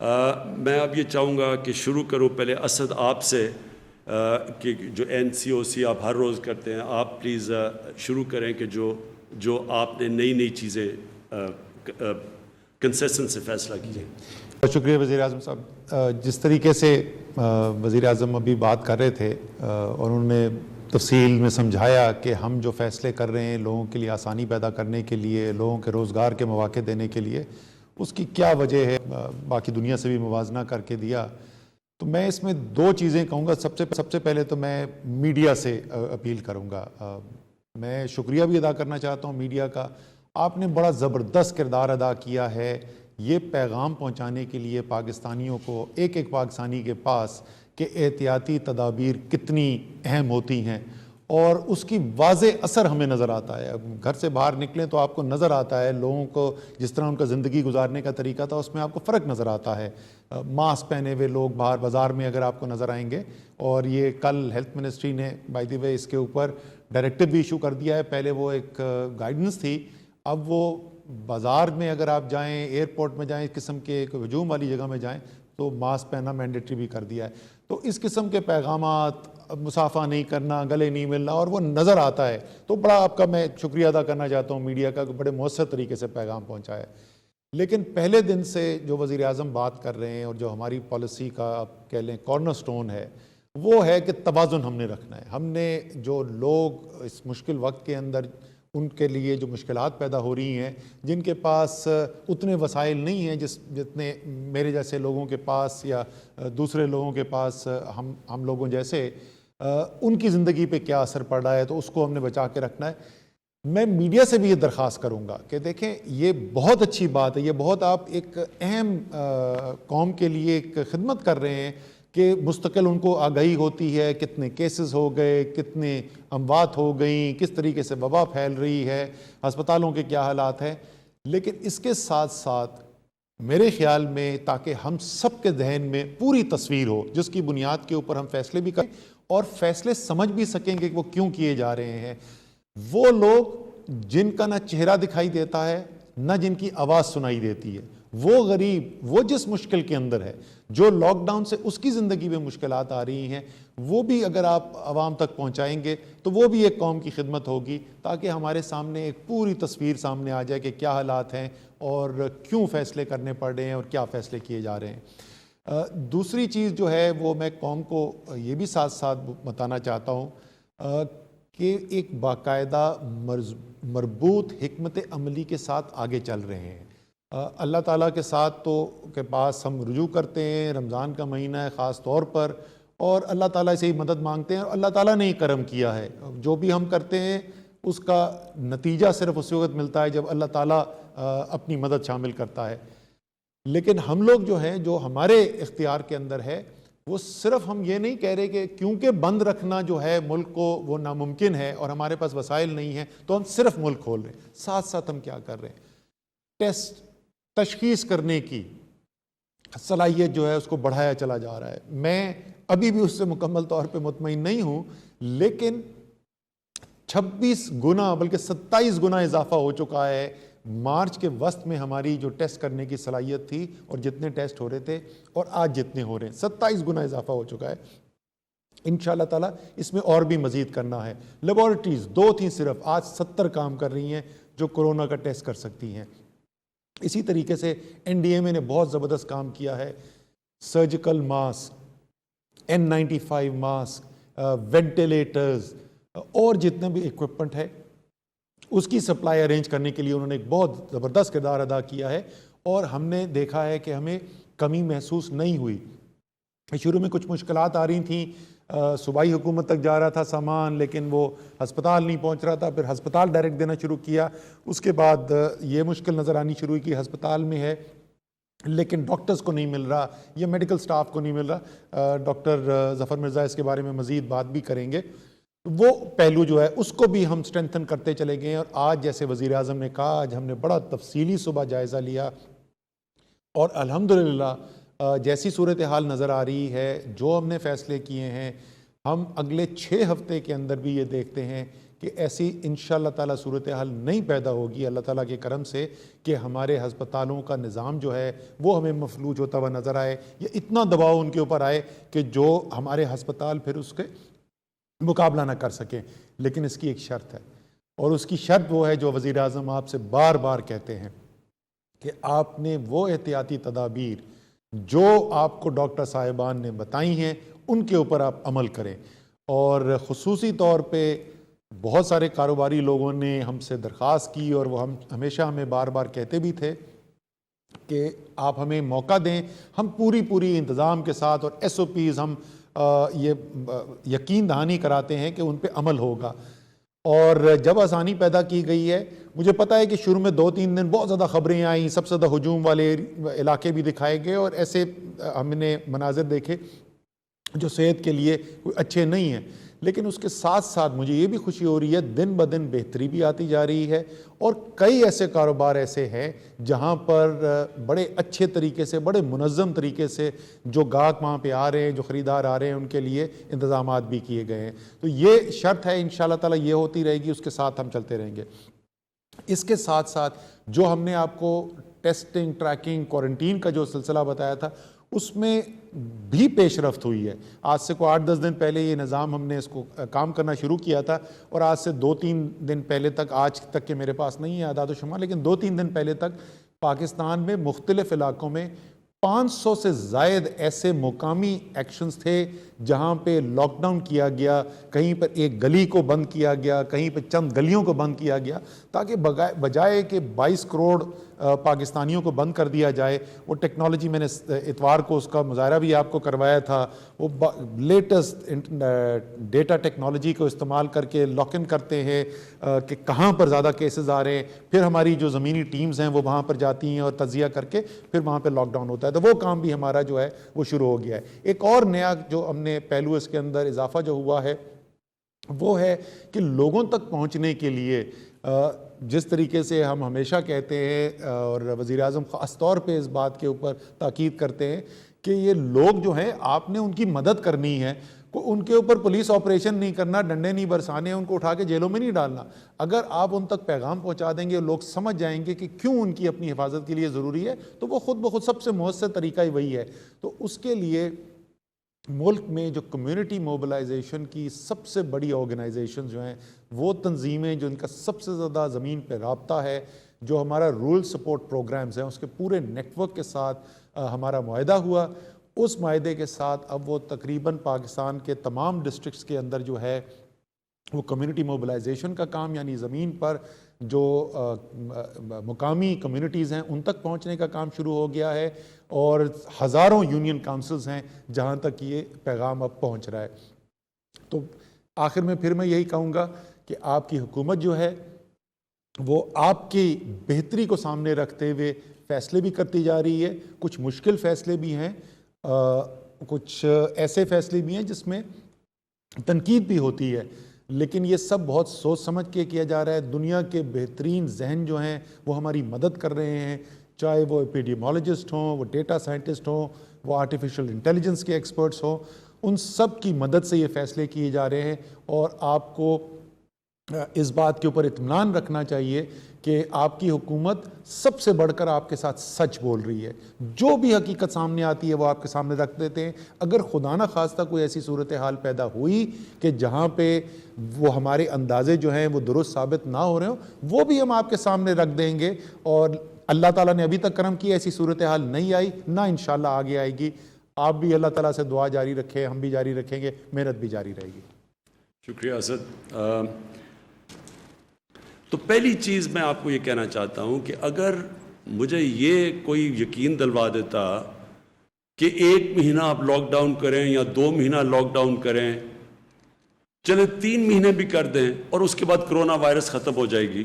میں اب یہ چاہوں گا کہ شروع کرو پہلے اسد آپ سے کہ جو NCOC آپ ہر روز کرتے ہیں، آپ پلیز شروع کریں کہ جو آپ نے نئی چیزیں کنسسٹنٹ سے فیصلہ کیے۔ بہت شکریہ وزیر اعظم صاحب۔ جس طریقے سے وزیر اعظم ابھی بات کر رہے تھے اور انہوں نے تفصیل میں سمجھایا کہ ہم جو فیصلے کر رہے ہیں لوگوں کے لیے آسانی پیدا کرنے کے لیے، لوگوں کے روزگار کے مواقع دینے کے لیے، اس کی کیا وجہ ہے، باقی دنیا سے بھی موازنہ کر کے دیا۔ تو میں اس میں دو چیزیں کہوں گا۔ سب سے پہلے تو میں میڈیا سے اپیل کروں گا۔ میں شکریہ بھی ادا کرنا چاہتا ہوں میڈیا کا۔ آپ نے بڑا زبردست کردار ادا کیا ہے یہ پیغام پہنچانے کے لیے پاکستانیوں کو، ایک پاکستانی کے پاس، کہ احتیاطی تدابیر کتنی اہم ہوتی ہیں، اور اس کی واضح اثر ہمیں نظر آتا ہے۔ اب گھر سے باہر نکلیں تو آپ کو نظر آتا ہے لوگوں کو جس طرح ان کا زندگی گزارنے کا طریقہ تھا، اس میں آپ کو فرق نظر آتا ہے۔ ماسک پہنے ہوئے لوگ باہر بازار میں اگر آپ کو نظر آئیں گے، اور یہ کل ہیلتھ منسٹری نے بائی دی وے اس کے اوپر ڈائریکٹو بھی ایشو کر دیا ہے۔ پہلے وہ ایک گائیڈنس تھی، اب وہ بازار میں اگر آپ جائیں، ایئرپورٹ میں جائیں، اس قسم کے ایک ہجوم والی جگہ میں جائیں تو ماسک پہننا مینڈیٹری بھی کر دیا ہے۔ تو اس قسم کے پیغامات، مصافحہ نہیں کرنا، گلے نہیں ملنا، اور وہ نظر آتا ہے۔ تو بڑا آپ کا میں شکریہ ادا کرنا چاہتا ہوں میڈیا کا کہ بڑے مؤثر طریقے سے پیغام پہنچایا ہے۔ لیکن پہلے دن سے جو وزیر اعظم بات کر رہے ہیں اور جو ہماری پالیسی کا آپ کہہ لیں کارنر سٹون ہے، وہ ہے کہ توازن ہم نے رکھنا ہے۔ ہم نے جو لوگ اس مشکل وقت کے اندر، ان کے لیے جو مشکلات پیدا ہو رہی ہیں، جن کے پاس اتنے وسائل نہیں ہیں جتنے میرے جیسے لوگوں کے پاس یا دوسرے لوگوں کے پاس، ہم لوگوں جیسے، ان کی زندگی پہ کیا اثر پڑ رہا ہے، تو اس کو ہم نے بچا کے رکھنا ہے۔ میں میڈیا سے بھی یہ درخواست کروں گا کہ دیکھیں یہ بہت اچھی بات ہے، یہ بہت آپ ایک اہم قوم کے لیے ایک خدمت کر رہے ہیں کہ مستقل ان کو آگاہی ہوتی ہے کتنے کیسز ہو گئے، کتنے اموات ہو گئیں، کس طریقے سے وبا پھیل رہی ہے، ہسپتالوں کے کیا حالات ہیں۔ لیکن اس کے ساتھ ساتھ میرے خیال میں تاکہ ہم سب کے ذہن میں پوری تصویر ہو جس کی بنیاد کے اوپر ہم فیصلے بھی کریں اور فیصلے سمجھ بھی سکیں گے کہ وہ کیوں کیے جا رہے ہیں، وہ لوگ جن کا نہ چہرہ دکھائی دیتا ہے نہ جن کی آواز سنائی دیتی ہے، وہ غریب، وہ جس مشکل کے اندر ہے، جو لاک ڈاؤن سے اس کی زندگی میں مشکلات آ رہی ہیں، وہ بھی اگر آپ عوام تک پہنچائیں گے تو وہ بھی ایک قوم کی خدمت ہوگی، تاکہ ہمارے سامنے ایک پوری تصویر سامنے آ جائے کہ کیا حالات ہیں اور کیوں فیصلے کرنے پڑ رہے ہیں اور کیا فیصلے کیے جا رہے ہیں۔ دوسری چیز جو ہے وہ میں قوم کو یہ بھی ساتھ ساتھ بتانا چاہتا ہوں کہ ایک باقاعدہ مربوط حکمت عملی کے ساتھ آگے چل رہے ہیں۔ اللہ تعالیٰ کے ساتھ کے پاس ہم رجوع کرتے ہیں، رمضان کا مہینہ ہے خاص طور پر، اور اللہ تعالیٰ سے ہی مدد مانگتے ہیں، اور اللہ تعالیٰ نے ہی کرم کیا ہے۔ جو بھی ہم کرتے ہیں اس کا نتیجہ صرف اسی وقت ملتا ہے جب اللہ تعالیٰ اپنی مدد شامل کرتا ہے۔ لیکن ہم لوگ جو ہیں، جو ہمارے اختیار کے اندر ہے، وہ صرف ہم یہ نہیں کہہ رہے کہ کیونکہ بند رکھنا جو ہے ملک کو وہ ناممکن ہے اور ہمارے پاس وسائل نہیں ہیں تو ہم صرف ملک کھول رہے ہیں۔ ساتھ ساتھ ہم کیا کر رہے ہیں، ٹیسٹ تشخیص کرنے کی صلاحیت جو ہے اس کو بڑھایا چلا جا رہا ہے۔ میں ابھی بھی اس سے مکمل طور پہ مطمئن نہیں ہوں، لیکن 26 گنا بلکہ 27 گنا اضافہ ہو چکا ہے مارچ کے وسط میں ہماری جو ٹیسٹ کرنے کی صلاحیت تھی اور جتنے ٹیسٹ ہو رہے تھے اور آج جتنے ہو رہے ہیں، 27 گنا اضافہ ہو چکا ہے۔ انشاءاللہ تعالیٰ اس میں اور بھی مزید کرنا ہے۔ لیبارٹریز 2 تھیں صرف، آج 70 کام کر رہی ہیں جو کورونا کا ٹیسٹ کر سکتی ہیں۔ اسی طریقے سے NDMA نے بہت زبردست کام کیا ہے، surgical mask, N95 mask, ventilators اور جتنے بھی ایکوپمنٹ ہے اس کی سپلائی ارینج کرنے کے لیے انہوں نے ایک بہت زبردست کردار ادا کیا ہے، اور ہم نے دیکھا ہے کہ ہمیں کمی محسوس نہیں ہوئی۔ شروع میں کچھ مشکلات آ رہی تھیں، صوبائی حکومت تک جا رہا تھا سامان لیکن وہ ہسپتال نہیں پہنچ رہا تھا، پھر ہسپتال ڈائریکٹ دینا شروع کیا، اس کے بعد یہ مشکل نظر آنی شروع ہوئی کہ ہسپتال میں ہے لیکن ڈاکٹرز کو نہیں مل رہا یا میڈیکل سٹاف کو نہیں مل رہا۔ ڈاکٹر ظفر مرزا اس کے بارے میں مزید بات بھی کریں گے۔ وہ پہلو جو ہے اس کو بھی ہم سٹرینتھن کرتے چلے گئے، اور آج جیسے وزیر اعظم نے کہا، آج ہم نے بڑا تفصیلی صبح جائزہ لیا، اور الحمدللہ جیسی صورتحال نظر آ رہی ہے، جو ہم نے فیصلے کیے ہیں، ہم اگلے 6 ہفتے کے اندر بھی یہ دیکھتے ہیں کہ ایسی انشاءاللہ تعالیٰ صورتحال نہیں پیدا ہوگی اللہ تعالیٰ کے کرم سے کہ ہمارے ہسپتالوں کا نظام جو ہے وہ ہمیں مفلوج ہوتا ہوا نظر آئے یا اتنا دباؤ ان کے اوپر آئے کہ جو ہمارے ہسپتال پھر اس کے مقابلہ نہ کر سکیں. لیکن اس کی ایک شرط ہے، اور اس کی شرط وہ ہے جو وزیر اعظم آپ سے بار بار کہتے ہیں کہ آپ نے وہ احتیاطی تدابیر جو آپ کو ڈاکٹر صاحبان نے بتائی ہیں ان کے اوپر آپ عمل کریں. اور خصوصی طور پہ بہت سارے کاروباری لوگوں نے ہم سے درخواست کی، اور وہ ہمیشہ ہمیں بار بار کہتے بھی تھے کہ آپ ہمیں موقع دیں، ہم پوری انتظام کے ساتھ اور ایس او پیز ہم یہ یقین دہانی کراتے ہیں کہ ان پہ عمل ہوگا. اور جب آسانی پیدا کی گئی ہے، مجھے پتا ہے کہ شروع میں 2-3 دن بہت زیادہ خبریں آئیں، سب سے زیادہ ہجوم والے علاقے بھی دکھائے گئے، اور ایسے ہم نے مناظر دیکھے جو صحت کے لیے کوئی اچھے نہیں ہیں. لیکن اس کے ساتھ ساتھ مجھے یہ بھی خوشی ہو رہی ہے دن بدن بہتری بھی آتی جا رہی ہے، اور کئی ایسے کاروبار ایسے ہیں جہاں پر بڑے اچھے طریقے سے، بڑے منظم طریقے سے جو گاہک وہاں پہ آ رہے ہیں، جو خریدار آ رہے ہیں، ان کے لیے انتظامات بھی کیے گئے ہیں. تو یہ شرط ہے انشاءاللہ تعالیٰ یہ ہوتی رہے گی، اس کے ساتھ ہم چلتے رہیں گے. اس کے ساتھ ساتھ جو ہم نے آپ کو ٹیسٹنگ، ٹریکنگ، کوارنٹین کا جو سلسلہ بتایا تھا اس میں بھی پیش رفت ہوئی ہے. آج سے کوئی 8-10 دن پہلے یہ نظام ہم نے اس کو کام کرنا شروع کیا تھا، اور آج سے 2-3 دن پہلے تک، آج تک کے میرے پاس نہیں ہے اعداد و شمار، لیکن 2-3 دن پہلے تک پاکستان میں مختلف علاقوں میں 500 سے زائد ایسے مقامی ایکشنز تھے جہاں پہ لاک ڈاؤن کیا گیا. کہیں پر ایک گلی کو بند کیا گیا، کہیں پہ چند گلیوں کو بند کیا گیا، تاکہ بجائے کہ 22 کروڑ پاکستانیوں کو بند کر دیا جائے، وہ ٹیکنالوجی میں نے اتوار کو اس کا مظاہرہ بھی آپ کو کروایا تھا، وہ لیٹسٹ ڈیٹا ٹیکنالوجی کو استعمال کر کے لاک ان کرتے ہیں کہ کہاں پر زیادہ کیسز آ رہے ہیں. پھر ہماری جو زمینی ٹیمز ہیں وہ وہاں پر جاتی ہیں اور تجزیہ کر کے پھر وہاں پہ لاک ڈاؤن ہوتا ہے. تو وہ کام بھی ہمارا جو ہے وہ شروع ہو گیا ہے. ایک اور نیا جو ہم نے پہلو اس کے اندر اضافہ جو ہوا ہے وہ ہے کہ لوگوں تک پہنچنے کے لیے جس طریقے سے ہم ہمیشہ کہتے ہیں، اور وزیر اعظم خاص طور پہ اس بات کے اوپر تاکید کرتے ہیں کہ یہ لوگ جو ہیں آپ نے ان کی مدد کرنی ہے، ان کے اوپر پولیس آپریشن نہیں کرنا، ڈنڈے نہیں برسانے، ان کو اٹھا کے جیلوں میں نہیں ڈالنا. اگر آپ ان تک پیغام پہنچا دیں گے، لوگ سمجھ جائیں گے کہ کیوں ان کی اپنی حفاظت کے لیے ضروری ہے، تو وہ خود بخود سب سے مؤثر طریقہ ہی وہی ہے. تو اس کے لیے ملک میں جو کمیونٹی موبلائزیشن کی سب سے بڑی آرگنائزیشن جو ہیں، وہ تنظیمیں جو ان کا سب سے زیادہ زمین پہ رابطہ ہے، جو ہمارا رورل سپورٹ پروگرامز ہیں، اس کے پورے نیٹ ورک کے ساتھ ہمارا معاہدہ ہوا. اس معاہدے کے ساتھ اب وہ تقریباً پاکستان کے تمام ڈسٹرکٹس کے اندر جو ہے وہ کمیونٹی موبلائزیشن کا کام، یعنی زمین پر جو مقامی کمیونٹیز ہیں ان تک پہنچنے کا کام شروع ہو گیا ہے، اور ہزاروں یونین کاؤنسلز ہیں جہاں تک یہ پیغام اب پہنچ رہا ہے. تو آخر میں پھر میں یہی کہوں گا کہ آپ کی حکومت جو ہے وہ آپ کی بہتری کو سامنے رکھتے ہوئے فیصلے بھی کرتی جا رہی ہے. کچھ مشکل فیصلے بھی ہیں، کچھ ایسے فیصلے بھی ہیں جس میں تنقید بھی ہوتی ہے، لیکن یہ سب بہت سوچ سمجھ کے کیا جا رہا ہے. دنیا کے بہترین ذہن جو ہیں وہ ہماری مدد کر رہے ہیں، چاہے وہ ایپیڈیمولوجسٹ ہوں، وہ ڈیٹا سائنٹسٹ ہوں، وہ آرٹیفیشل انٹیلیجنس کے ایکسپرٹس ہوں. ان سب کی مدد سے یہ فیصلے کیے جا رہے ہیں، اور آپ کو اس بات کے اوپر اطمینان رکھنا چاہیے کہ آپ کی حکومت سب سے بڑھ کر آپ کے ساتھ سچ بول رہی ہے. جو بھی حقیقت سامنے آتی ہے وہ آپ کے سامنے رکھ دیتے ہیں. اگر خدا نہ خواستہ کوئی ایسی صورتحال پیدا ہوئی کہ جہاں پہ وہ ہمارے اندازے جو ہیں وہ درست ثابت نہ ہو رہے ہوں، وہ بھی ہم آپ کے سامنے رکھ دیں گے. اور اللہ تعالیٰ نے ابھی تک کرم کیا، ایسی صورتحال نہیں آئی، نہ انشاءاللہ آگے آئے گی. آپ بھی اللہ تعالیٰ سے دعا جاری رکھیں، ہم بھی جاری رکھیں گے، محنت بھی جاری رہے گی. شکریہ اسد. تو پہلی چیز میں آپ کو یہ کہنا چاہتا ہوں کہ اگر مجھے یہ کوئی یقین دلوا دیتا کہ 1 مہینہ آپ لاک ڈاؤن کریں یا 2 مہینہ لاک ڈاؤن کریں، چلے 3 مہینے بھی کر دیں، اور اس کے بعد کرونا وائرس ختم ہو جائے گی،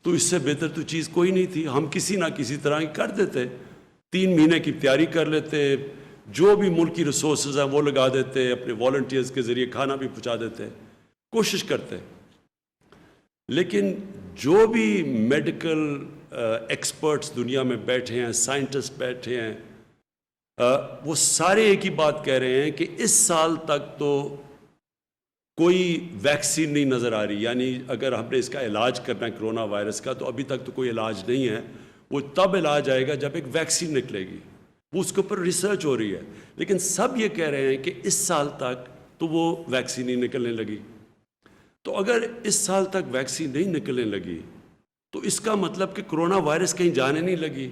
تو اس سے بہتر تو چیز کوئی نہیں تھی. ہم کسی نہ کسی طرح کر دیتے، 3 مہینے کی تیاری کر لیتے، جو بھی ملکی ریسورسز ہیں وہ لگا دیتے، اپنے والنٹیئرز کے ذریعے کھانا بھی پہنچا دیتے، کوشش کرتے. لیکن جو بھی میڈیکل ایکسپرٹس دنیا میں بیٹھے ہیں، سائنٹسٹ بیٹھے ہیں، وہ سارے ایک ہی بات کہہ رہے ہیں کہ اس سال تک تو کوئی ویکسین نہیں نظر آ رہی، یعنی اگر ہم نے اس کا علاج کرنا ہے کرونا وائرس کا، تو ابھی تک تو کوئی علاج نہیں ہے. وہ تب علاج آئے گا جب ایک ویکسین نکلے گی، وہ اس کے اوپر ریسرچ ہو رہی ہے. لیکن سب یہ کہہ رہے ہیں کہ اس سال تک تو وہ ویکسین ہی نکلنے لگی. تو اگر اس سال تک ویکسین نہیں نکلنے لگی تو اس کا مطلب کہ کرونا وائرس کہیں جانے نہیں لگی.